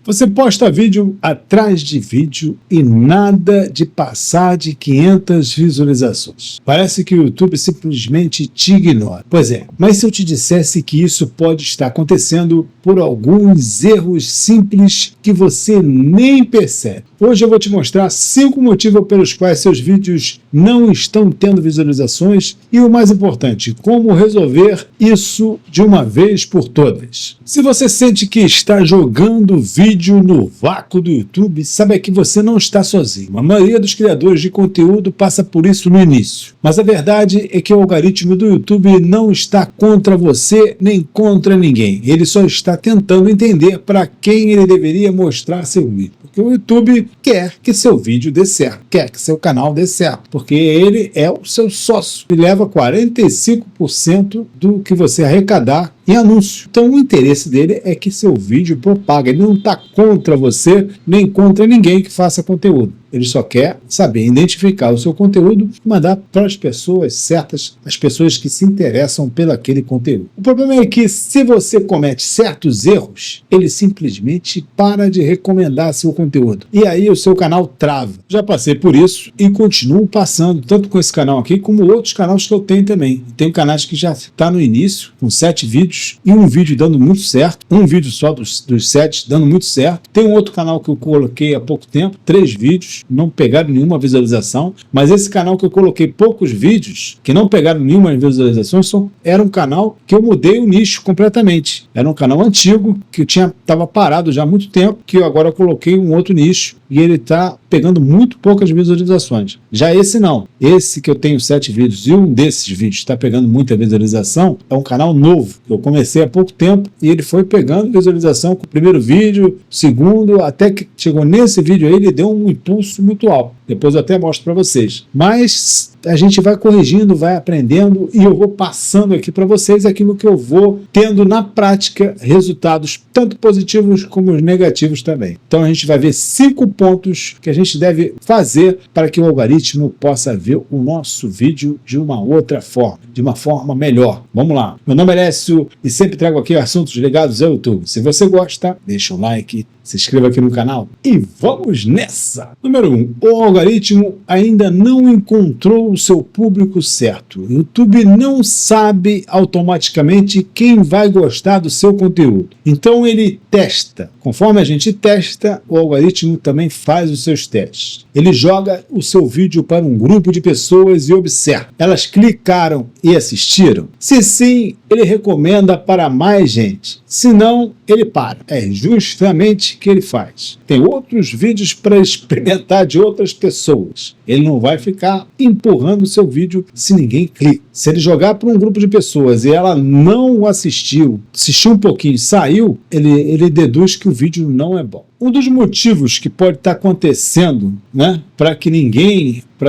Você posta vídeo atrás de vídeo e nada de passar de 500 visualizações. Parece que o YouTube simplesmente te ignora. Pois é, mas se eu te dissesse que isso pode estar acontecendo por alguns erros simples que você nem percebe. Hoje eu vou te mostrar 5 motivos pelos quais seus vídeos não estão tendo visualizações e o mais importante, como resolver isso de uma vez por todas. Se você sente que está jogando vídeo no vácuo do YouTube, saiba que você não está sozinho. A maioria dos criadores de conteúdo passa por isso no início. Mas a verdade é que o algoritmo do YouTube não está contra você nem contra ninguém. Ele só está tentando entender para quem ele deveria mostrar seu vídeo. Porque o YouTube quer que seu vídeo dê certo, quer que seu canal dê certo, porque ele é o seu sócio. Ele leva 45% do que você arrecadar em anúncio. Então o interesse dele é que seu vídeo propague. Ele não está contra você, nem contra ninguém que faça conteúdo. Ele só quer saber identificar o seu conteúdo e mandar para as pessoas certas, as pessoas que se interessam pelo aquele conteúdo. O problema é que se você comete certos erros, ele simplesmente para de recomendar seu conteúdo. E aí o seu canal trava. Já passei por isso e continuo passando, tanto com esse canal aqui, como outros canais que eu tenho também. Tenho canais que já está no início, com 7 vídeos, e um vídeo dando muito certo, um vídeo só dos 7 dando muito certo. Tem um outro canal que eu coloquei há pouco tempo, 3 vídeos, não pegaram nenhuma visualização, mas esse canal que eu coloquei poucos vídeos, que não pegaram nenhuma visualização, era um canal que eu mudei o nicho completamente. Era um canal antigo, que estava parado já há muito tempo, que eu agora coloquei um outro nicho, e ele está pegando muito poucas visualizações. Já esse não. Esse que eu tenho 7 vídeos e um desses vídeos está pegando muita visualização, é um canal novo. Eu comecei há pouco tempo e ele foi pegando visualização com o primeiro vídeo, segundo, até que chegou nesse vídeo aí, ele deu um impulso muito alto. Depois eu até mostro para vocês. Mas a gente vai corrigindo, vai aprendendo e eu vou passando aqui para vocês aquilo que eu vou tendo na prática resultados tanto positivos como negativos também. Então a gente vai ver 5 pontos que a gente deve fazer para que o algoritmo possa ver o nosso vídeo de uma outra forma, de uma forma melhor. Vamos lá. Meu nome é Lécio e sempre trago aqui assuntos ligados ao YouTube. Se você gosta, deixa um like, se inscreva aqui no canal e vamos nessa! Número 1. O algoritmo ainda não encontrou o seu público certo. O YouTube não sabe automaticamente quem vai gostar do seu conteúdo. Então ele testa. Conforme a gente testa, o algoritmo também faz os seus testes. Ele joga o seu vídeo para um grupo de pessoas e observa. Elas clicaram e assistiram? Se sim, ele recomenda para mais gente. Se não, ele para. É justamente o que ele faz. Tem outros vídeos para experimentar de outras pessoas. Ele não vai ficar empurrando o seu vídeo se ninguém clica. Se ele jogar para um grupo de pessoas e ela não assistiu um pouquinho e saiu, ele deduz que o vídeo não é bom. Um dos motivos que pode estar acontecendo, né, para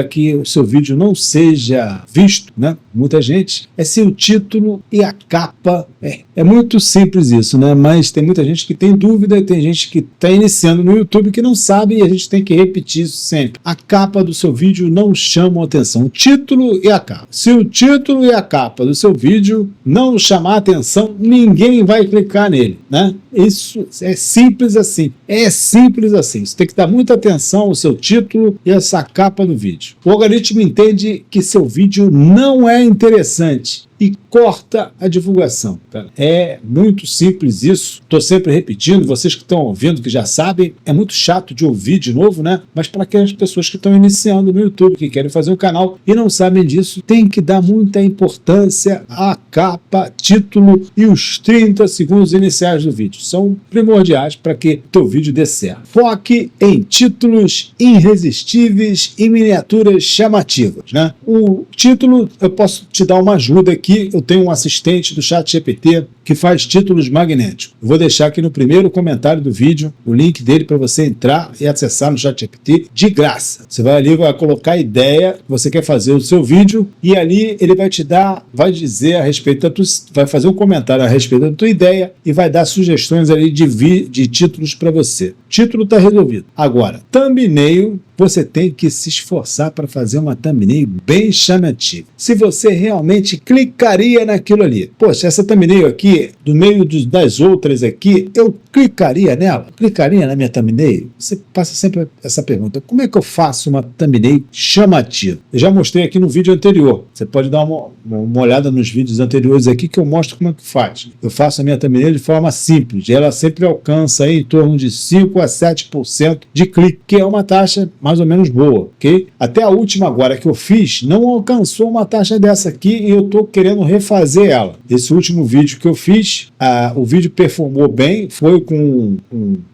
que o seu vídeo não seja visto, né, muita gente, é se o título e a capa, é muito simples isso, né, mas tem muita gente que tem dúvida, tem gente que está iniciando no YouTube que não sabe e a gente tem que repetir isso sempre. A capa do seu vídeo não chama a atenção, o título e a capa. Se o título e a capa do seu vídeo não chamar a atenção, ninguém vai clicar nele, né? Isso é simples assim. É simples assim. Você tem que dar muita atenção ao seu título e essa capa do vídeo. O algoritmo entende que seu vídeo não é interessante e corta a divulgação. É muito simples isso. Estou sempre repetindo, vocês que estão ouvindo, que já sabem, é muito chato de ouvir de novo, né? Mas para aquelas pessoas que estão iniciando no YouTube, que querem fazer um canal e não sabem disso, tem que dar muita importância à capa, título e os 30 segundos iniciais do vídeo. São primordiais para que o teu vídeo dê certo. Foque em títulos irresistíveis e miniaturas chamativas, né? O título, eu posso te dar uma ajuda aqui. Eu tenho um assistente do ChatGPT que faz títulos magnéticos. Eu vou deixar aqui no primeiro comentário do vídeo o link dele para você entrar e acessar no ChatGPT de graça. Você vai ali, vai colocar a ideia que você quer fazer o seu vídeo e ali ele vai te dar, vai dizer a respeito da tua, vai fazer um comentário a respeito da tua ideia e vai dar sugestões ali de títulos para você. O título está resolvido. Agora, thumbnail você tem que se esforçar para fazer uma thumbnail bem chamativa. Se você realmente clicaria naquilo ali. Poxa, essa thumbnail aqui, do meio das outras aqui, eu clicaria nela? Clicaria na minha thumbnail? Você passa sempre essa pergunta. Como é que eu faço uma thumbnail chamativa? Eu já mostrei aqui no vídeo anterior. Você pode dar uma olhada nos vídeos anteriores aqui que eu mostro como é que faz. Eu faço a minha thumbnail de forma simples. Ela sempre alcança aí em torno de 5 a 7% de clique, que é uma taxa mais ou menos boa, ok? Até a última agora que eu fiz, não alcançou uma taxa dessa aqui e eu estou querendo refazer ela. Esse último vídeo que eu fiz, o vídeo performou bem, foi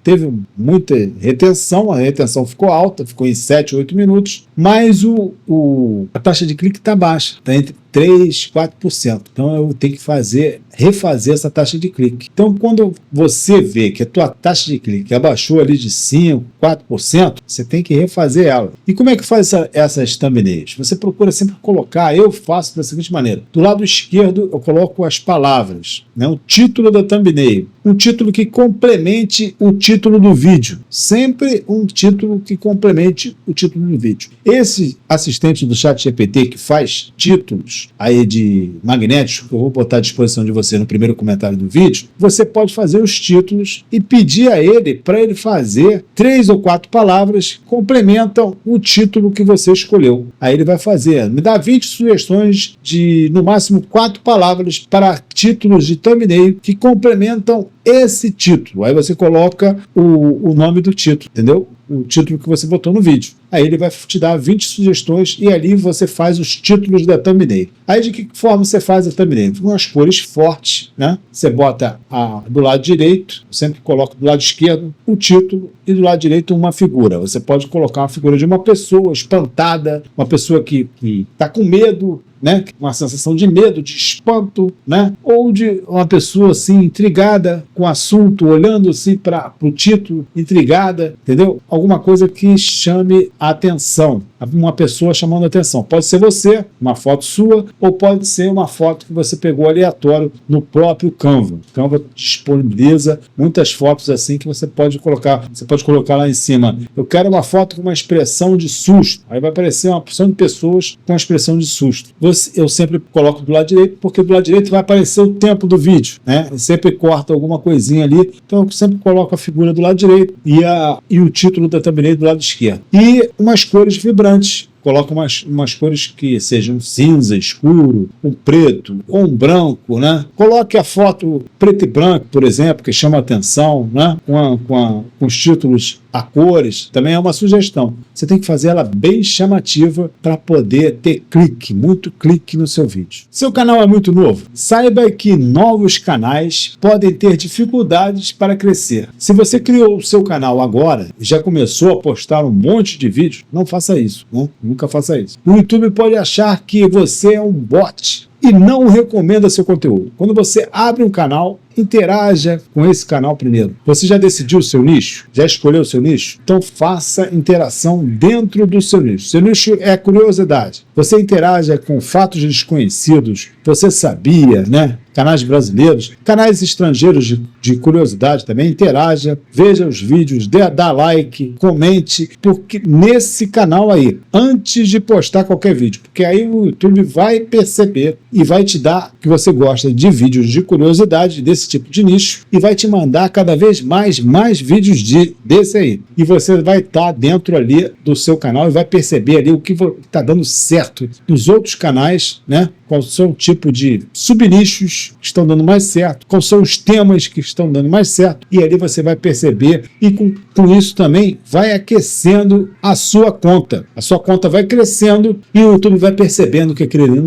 teve muita retenção, a retenção ficou alta, ficou em 7, 8 minutos, mas a taxa de clique está baixa, está entre 3, 4%. Então eu tenho que refazer essa taxa de clique. Então quando você vê que a tua taxa de clique abaixou ali de 5, 4%, você tem que refazer ela. E como é que faz essas thumbnails? Você procura sempre colocar, eu faço da seguinte maneira, do lado esquerdo eu coloco as palavras, né, o título da thumbnail, um título que complemente o título do vídeo, sempre um título que complemente o título do vídeo. Esse assistente do ChatGPT que faz títulos aí de magnéticos, que eu vou botar à disposição de você no primeiro comentário do vídeo, você pode fazer os títulos e pedir a ele para ele fazer 3 ou 4 palavras que complementam o título que você escolheu. Aí ele vai fazer, me dá 20 sugestões de, no máximo, 4 palavras para títulos de thumbnail que complementam esse título. Aí você coloca o nome do título, entendeu? O título que você botou no vídeo. Aí ele vai te dar 20 sugestões e ali você faz os títulos da thumbnail. Aí de que forma você faz a thumbnail? Com as cores fortes, né? Você bota do lado direito, sempre coloca do lado esquerdo o título e do lado direito uma figura. Você pode colocar uma figura de uma pessoa espantada, uma pessoa que está com medo, né? Uma sensação de medo, de espanto, né? Ou de uma pessoa assim intrigada com o assunto, olhando assim para o título, intrigada, entendeu? Alguma coisa que chame a atenção, uma pessoa chamando a atenção. Pode ser você, uma foto sua, ou pode ser uma foto que você pegou aleatório no próprio Canva. O Canva disponibiliza muitas fotos assim que você pode colocar. Você pode colocar lá em cima, eu quero uma foto com uma expressão de susto. Aí vai aparecer uma porção de pessoas com uma expressão de susto. Eu sempre coloco do lado direito, porque do lado direito vai aparecer o tempo do vídeo, né? Eu sempre corta alguma coisinha ali, então eu sempre coloco a figura do lado direito e o título da thumbnail do lado esquerdo. E umas cores vibrantes. Coloca umas cores que sejam cinza, escuro, um preto ou um branco, né? Coloque a foto preto e branco, por exemplo, que chama a atenção, né? Com os títulos a cores, também é uma sugestão. Você tem que fazer ela bem chamativa para poder ter clique, muito clique no seu vídeo. Seu canal é muito novo? Saiba que novos canais podem ter dificuldades para crescer. Se você criou o seu canal agora e já começou a postar um monte de vídeos, não faça isso, né? Nunca faça isso. O YouTube pode achar que você é um bot e não recomenda seu conteúdo. Quando você abre um canal, interaja com esse canal primeiro. Você já decidiu o seu nicho? Já escolheu o seu nicho? Então faça interação dentro do seu nicho. Seu nicho é curiosidade. Você interaja com fatos desconhecidos. Você sabia, né? Canais brasileiros, canais estrangeiros de curiosidade também, interaja, veja os vídeos, dá like, comente, porque nesse canal aí, antes de postar qualquer vídeo, porque aí o YouTube vai perceber e vai te dar que você gosta de vídeos de curiosidade, desse tipo de nicho, e vai te mandar cada vez mais vídeos desse aí. E você vai estar dentro ali do seu canal e vai perceber ali o que está dando certo nos outros canais, né? Quais são o tipo de subnichos que estão dando mais certo, quais são os temas que estão dando mais certo, e ali você vai perceber, e com isso também vai aquecendo a sua conta. A sua conta vai crescendo e o YouTube vai percebendo que aquele ali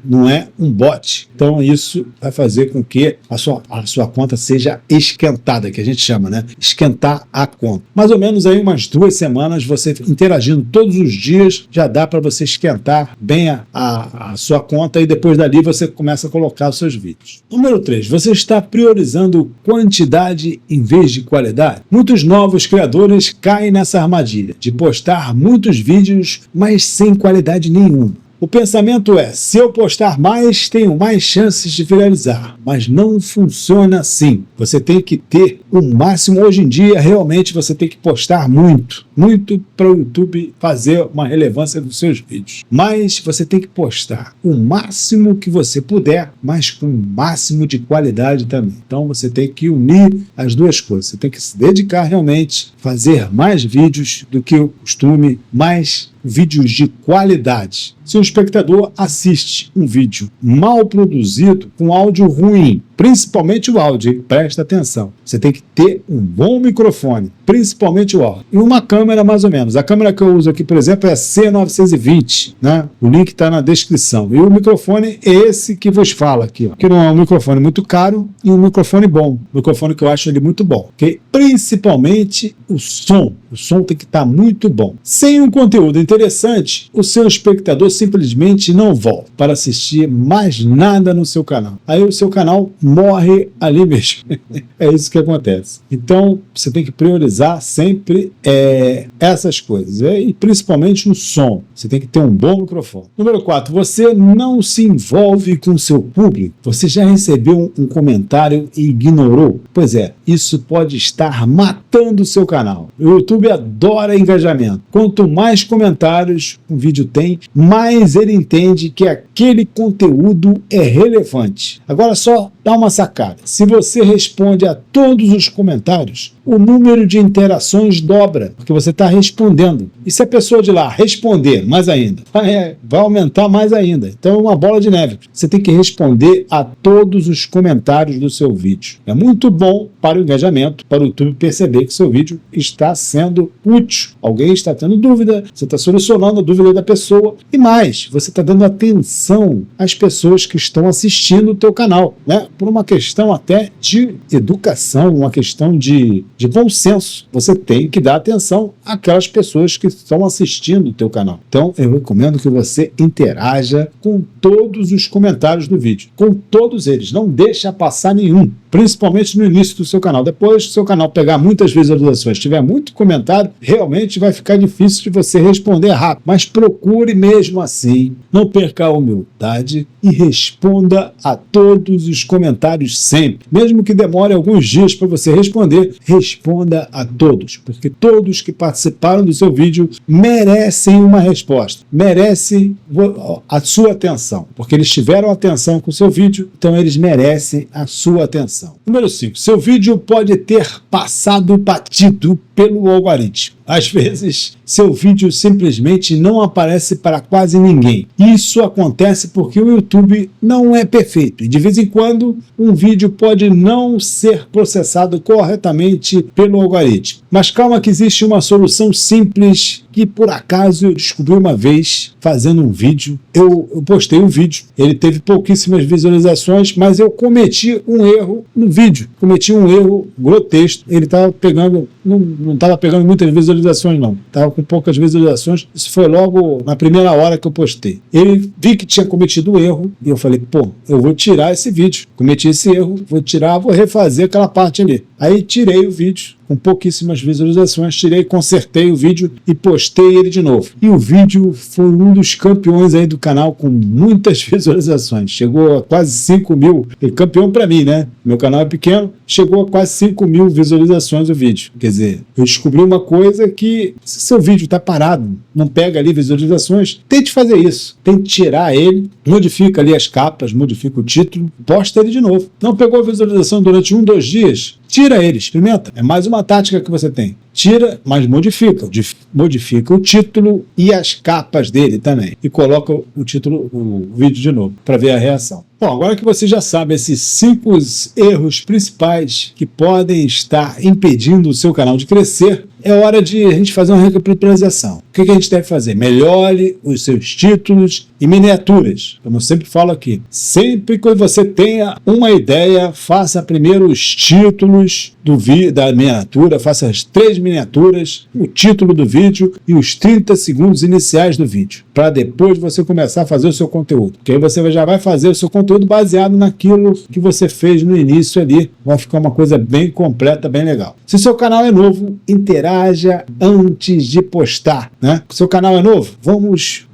não é um bot. Então isso vai fazer com que a sua conta seja esquentada, que a gente chama, né? Esquentar a conta. Mais ou menos aí umas 2 semanas, você interagindo todos os dias, já dá para você esquentar bem a sua conta e depois dali você começa a colocar os seus vídeos. Número 3, você está priorizando quantidade em vez de qualidade? Muitos novos criadores caem nessa armadilha de postar muitos vídeos, mas sem qualidade nenhuma. O pensamento é, se eu postar mais, tenho mais chances de viralizar, mas não funciona assim. Você tem que ter o máximo, hoje em dia, realmente você tem que postar muito, muito para o YouTube fazer uma relevância dos seus vídeos. Mas você tem que postar o máximo que você puder, mas com o máximo de qualidade também. Então você tem que unir as duas coisas. Você tem que se dedicar realmente, fazer mais vídeos do que o costume, mais vídeos de qualidade. Se um espectador assiste um vídeo mal produzido, com áudio ruim, principalmente o áudio, presta atenção. Você tem que ter um bom microfone, principalmente o áudio. E uma câmera mais ou menos. A câmera que eu uso aqui, por exemplo, é a C920, né? O link está na descrição. E o microfone é esse que vos fala aqui, ó. Que não é um microfone muito caro e um microfone bom. Um microfone que eu acho ele muito bom. Okay? Principalmente o som. O som tem que estar muito bom. Sem um conteúdo interessante, o seu espectador simplesmente não volta para assistir mais nada no seu canal. Aí o seu canal morre ali mesmo. É isso que acontece. Então, você tem que priorizar sempre essas coisas. E principalmente o som. Você tem que ter um bom microfone. Número 4. Você não se envolve com o seu público. Você já recebeu um comentário e ignorou? Pois é, isso pode estar matando o seu canal. O YouTube adora engajamento. Quanto mais comentários um vídeo tem, mais ele entende que aquele conteúdo é relevante. Agora só dá uma sacada. Se você responde a todos os comentários, o número de interações dobra, porque você está respondendo. E se a pessoa de lá responder mais ainda, vai aumentar mais ainda. Então é uma bola de neve. Você tem que responder a todos os comentários do seu vídeo. É muito bom para o engajamento, para o YouTube perceber que seu vídeo está sendo útil. Alguém está tendo dúvida, você está solucionando a dúvida da pessoa. E mais, você está dando atenção às pessoas que estão assistindo o teu canal, né? Por uma questão até de educação, uma questão de bom senso. Você tem que dar atenção àquelas pessoas que estão assistindo o teu canal. Então, eu recomendo que você interaja com todos os comentários do vídeo. Com todos eles. Não deixa passar nenhum. Principalmente no início do seu canal. Depois que o seu canal pegar muitas visualizações, tiver muito comentário, realmente vai ficar difícil de você responder rápido. Mas procure mesmo assim, não perca a humildade e responda a todos os comentários sempre. Mesmo que demore alguns dias para você responder, responda a todos. Porque todos que participaram do seu vídeo merecem uma resposta. Merecem a sua atenção. Porque eles tiveram atenção com o seu vídeo, então eles merecem a sua atenção. Número 5. Seu vídeo pode ter passado batido pelo algoritmo. Às vezes, seu vídeo simplesmente não aparece para quase ninguém. Isso acontece porque o YouTube não é perfeito. E de vez em quando, um vídeo pode não ser processado corretamente pelo algoritmo. Mas calma que existe uma solução simples que, por acaso, eu descobri uma vez fazendo um vídeo. Eu postei um vídeo, ele teve pouquíssimas visualizações, mas eu cometi um erro no vídeo. Cometi um erro grotesco. Ele estava pegando, não estava pegando muitas visualizações, não. Estava com poucas visualizações. Isso foi logo na primeira hora que eu postei. Ele vi que tinha cometido o erro e eu falei, pô, eu vou tirar esse vídeo. Cometi esse erro, vou tirar, vou refazer aquela parte ali. Aí tirei o vídeo com pouquíssimas visualizações, tirei, consertei o vídeo e postei ele de novo. E o vídeo foi um dos campeões aí do canal com muitas visualizações. Chegou a quase 5 mil. É campeão para mim, né? Meu canal é pequeno, chegou a quase 5 mil visualizações o vídeo. Quer dizer, eu descobri uma coisa que, se seu vídeo está parado, não pega ali visualizações, tente fazer isso. Tente tirar ele, modifica ali as capas, modifica o título, posta ele de novo. Não pegou visualização durante 1, 2 dias, tira ele, experimenta. É mais uma tática que você tem. Tira, mas modifica. Modifica o título e as capas dele também. E coloca o título, o vídeo de novo, para ver a reação. Bom, agora que você já sabe esses 5 erros principais que podem estar impedindo o seu canal de crescer, é hora de a gente fazer uma recapitulação. O que a gente deve fazer? Melhore os seus títulos e miniaturas. Como eu sempre falo aqui, sempre que você tenha uma ideia, faça primeiro os títulos da miniatura, faça as 3 miniaturas, o título do vídeo e os 30 segundos iniciais do vídeo, para depois você começar a fazer o seu conteúdo. Porque aí você já vai fazer o seu conteúdo baseado naquilo que você fez no início ali. Vai ficar uma coisa bem completa, bem legal. Se o seu canal é novo, interaja antes de postar, né? Se o seu canal é novo, vamos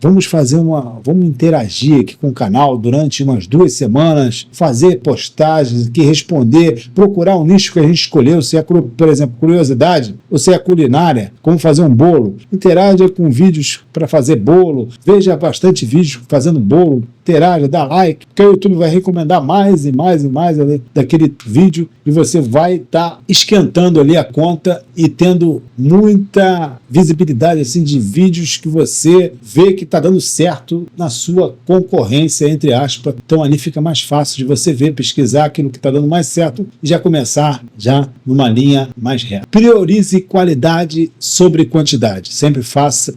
interagir aqui com o canal durante umas 2 semanas, fazer postagens aqui, responder, procurar um nicho que a gente escolher, se é, por exemplo, curiosidade, ou se é culinária, como fazer um bolo. Interaja com vídeos para fazer bolo, veja bastante vídeos fazendo bolo, interaja, dá like, porque o YouTube vai recomendar mais e mais e mais ali daquele vídeo e você vai estar esquentando ali a conta e tendo muita visibilidade assim de vídeos que você vê que está dando certo na sua concorrência, entre aspas. Então ali fica mais fácil de você ver, pesquisar aquilo que está dando mais certo e já começar já numa linha mais reta. Priorize qualidade sobre quantidade. Sempre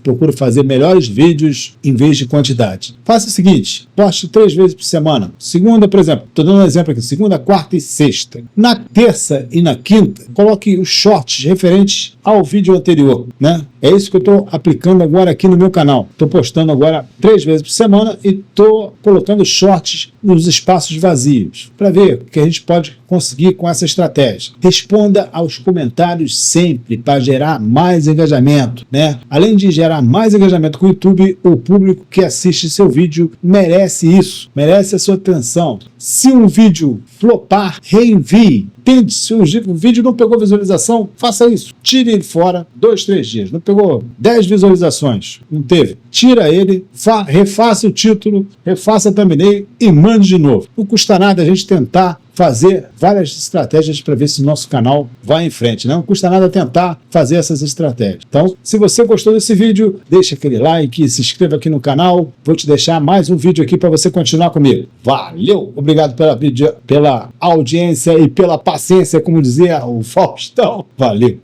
procure fazer melhores vídeos em vez de quantidade. Faça o seguinte, poste 3 vezes por semana. Segunda, por exemplo, estou dando um exemplo aqui, segunda, quarta e sexta. Na terça e na quinta, coloque os shorts referentes ao vídeo anterior, né? É isso que eu estou aplicando agora aqui no meu canal. Estou postando agora 3 vezes por semana e estou colocando shorts nos espaços vazios, para ver o que a gente pode conseguir com essa estratégia. Responda aos comentários sempre para gerar mais engajamento, né? Além de gerar mais engajamento com o YouTube, o público que assiste seu vídeo merece isso, merece a sua atenção. Se um vídeo flopar, reenvie. Tente, se o vídeo não pegou visualização, faça isso. Tire ele fora 2, 3 dias. Não pegou 10 visualizações, não teve. Tira ele, refaça o título, refaça a thumbnail e mande de novo. Não custa nada a gente tentar fazer várias estratégias para ver se o nosso canal vai em frente. Não custa nada tentar fazer essas estratégias. Então, se você gostou desse vídeo, deixa aquele like, se inscreva aqui no canal. Vou te deixar mais um vídeo aqui para você continuar comigo. Valeu! Obrigado pela audiência e pela paciência, como dizia o Faustão. Valeu!